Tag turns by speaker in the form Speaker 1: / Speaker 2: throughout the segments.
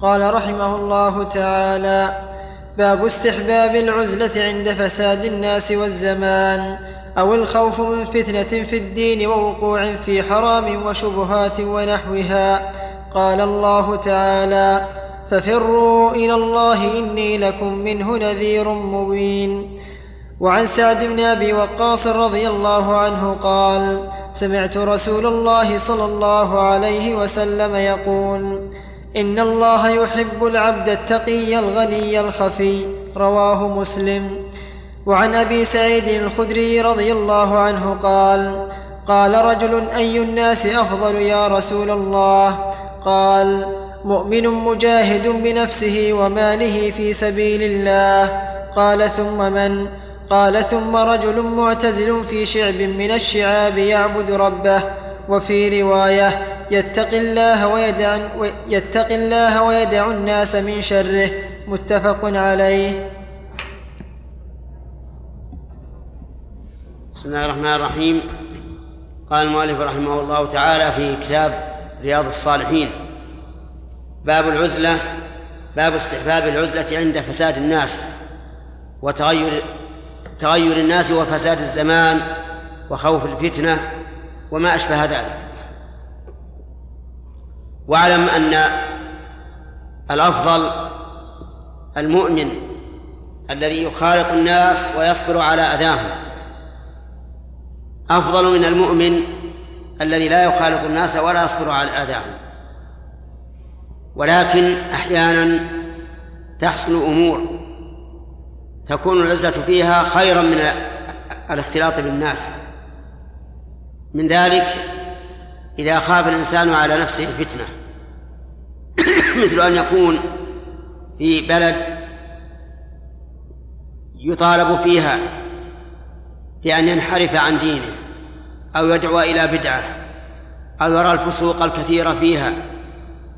Speaker 1: قال رحمه الله تعالى: باب استحباب العزلة عند فساد الناس والزمان أو الخوف من فتنة في الدين ووقوع في حرام وشبهات ونحوها. قال الله تعالى: ففروا إلى الله إني لكم منه نذير مبين. وعن سعد بن أبي وقاص رضي الله عنه قال: سمعت رسول الله صلى الله عليه وسلم يقول: إن الله يحب العبد التقي الغني الخفي. رواه مسلم. وعن أبي سعيد الخدري رضي الله عنه قال: قال رجل: أي الناس أفضل يا رسول الله؟ قال: مؤمن مجاهد بنفسه وماله في سبيل الله. قال: ثم من؟ قال: ثم رجل معتزل في شعب من الشعاب يعبد ربه. وفي رواية: يتقي الله ويدع الناس من شره. متفق عليه.
Speaker 2: بسم الله الرحمن الرحيم. قال المؤلف رحمه الله تعالى في كتاب رياض الصالحين: باب العزلة، باب استحباب العزلة عند فساد الناس وتغير الناس وفساد الزمان وخوف الفتنة وما أشبه ذلك. واعلم أن الأفضل المؤمن الذي يخالط الناس ويصبر على أذاهم، أفضل من المؤمن الذي لا يخالط الناس ولا يصبر على أذاهم. ولكن أحيانا تحصل أمور تكون العزلة فيها خيرا من الاختلاط بالناس. من ذلك إذا خاف الإنسان على نفسه الفتنة مثل أن يكون في بلد يطالب فيها بأن ينحرف عن دينه أو يدعو إلى بدعة أو يرى الفسوق الكثير فيها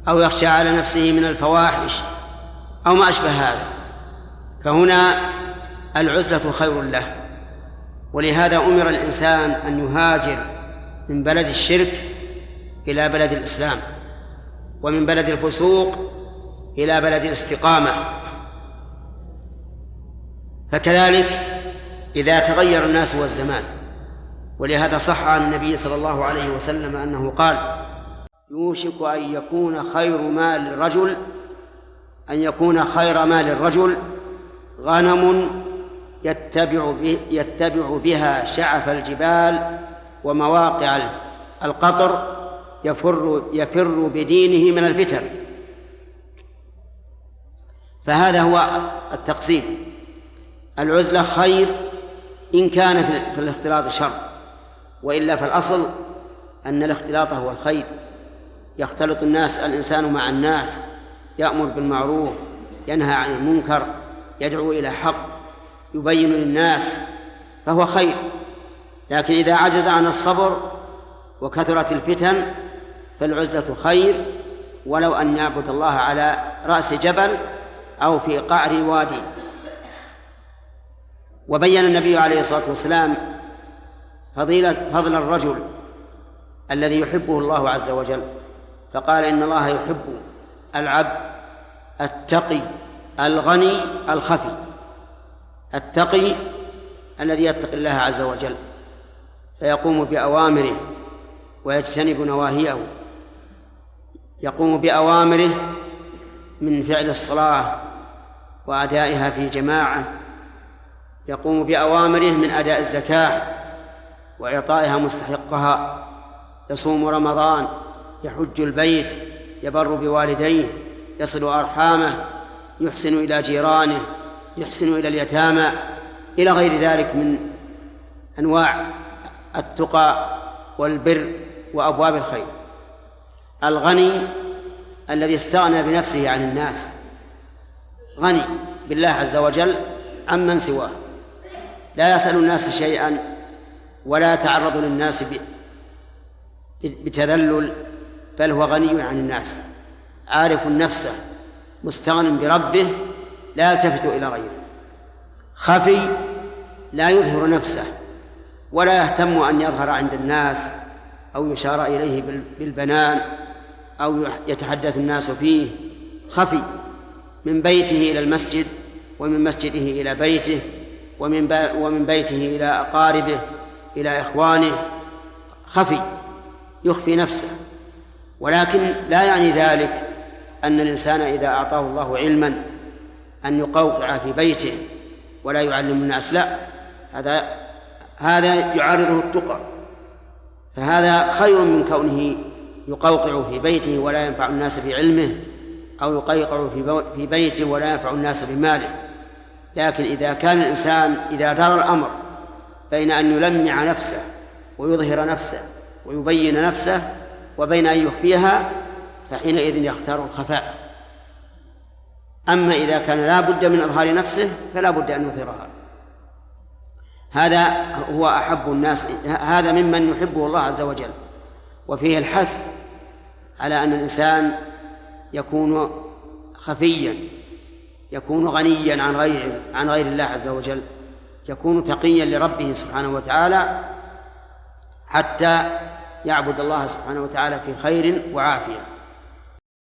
Speaker 2: أو يخشى على نفسه من الفواحش أو ما أشبه هذا، فهنا العزلة خير له. ولهذا أمر الإنسان أن يهاجر من بلد الشرك إلى بلد الإسلام، ومن بلد الفسوق إلى بلد الاستقامة. فكذلك إذا تغير الناس والزمان. ولهذا صح عن النبي صلى الله عليه وسلم أنه قال: يوشك أن يكون خير مال الرجل غنم يتبع بها شعف الجبال ومواقع القطر يفر بدينه من الفتن. فهذا هو التقسيم. العزلة خير إن كان في الاختلاط شر، وإلا فالأصل أن الاختلاط هو الخير. يختلط الإنسان مع الناس، يأمر بالمعروف، ينهى عن المنكر، يدعو إلى حق، يبين للناس، فهو خير. لكن إذا عجز عن الصبر وكثرت الفتن فالعزلة خير، ولو أن يعبد الله على رأس جبل أو في قعر وادي. وبين النبي عليه الصلاة والسلام فضل الرجل الذي يحبه الله عز وجل، فقال: إن الله يحب العبد التقي الغني الخفي. التقي الذي يتقي الله عز وجل فيقوم بأوامره ويجتنب نواهيه، يقوم بأوامره من فعل الصلاة وأدائها في جماعة، يقوم بأوامره من أداء الزكاة وإعطائها مستحقها، يصوم رمضان، يحج البيت، يبر بوالديه، يصل أرحامه، يحسن إلى جيرانه، يحسن إلى اليتامى، إلى غير ذلك من أنواع التقى والبر وأبواب الخير. الغني الذي استغنى بنفسه عن الناس، غني بالله عز وجل عمن سواه، لا يسأل الناس شيئا ولا يتعرض للناس بتذلل، بل هو غني عن الناس، عارف نفسه، مستغن بربه، لا يلتفت إلى غيره. خفي لا يظهر نفسه ولا يهتم أن يظهر عند الناس أو يشار إليه بالبنان أو يتحدث الناس فيه خفي من بيته إلى المسجد، ومن مسجده إلى بيته، ومن بيته إلى أقاربه إلى إخوانه، خفي يخفي نفسه. ولكن لا يعني ذلك أن الإنسان إذا أعطاه الله علما أن يقوقع في بيته ولا يعلم الناس، لا، هذا يعارضه التقى، فهذا خير من كونه يقوقع في بيته ولا ينفع الناس بعلمه، أو يقيقع في بيته ولا ينفع الناس بماله. لكن إذا كان الإنسان إذا دار الأمر بين أن يلمع نفسه ويظهر نفسه ويبين نفسه وبين أن يخفيها، فحينئذ يختار الخفاء. أما إذا كان لا بد من إظهار نفسه فلا بد أن يظهرها. هذا هو أحب الناس، هذا ممن يحبه الله عز وجل. وفيه الحث على أن الإنسان يكون خفيا، يكون غنيا عن غير الله عز وجل، يكون تقيا لربه سبحانه وتعالى حتى يعبد الله سبحانه وتعالى في خير وعافية.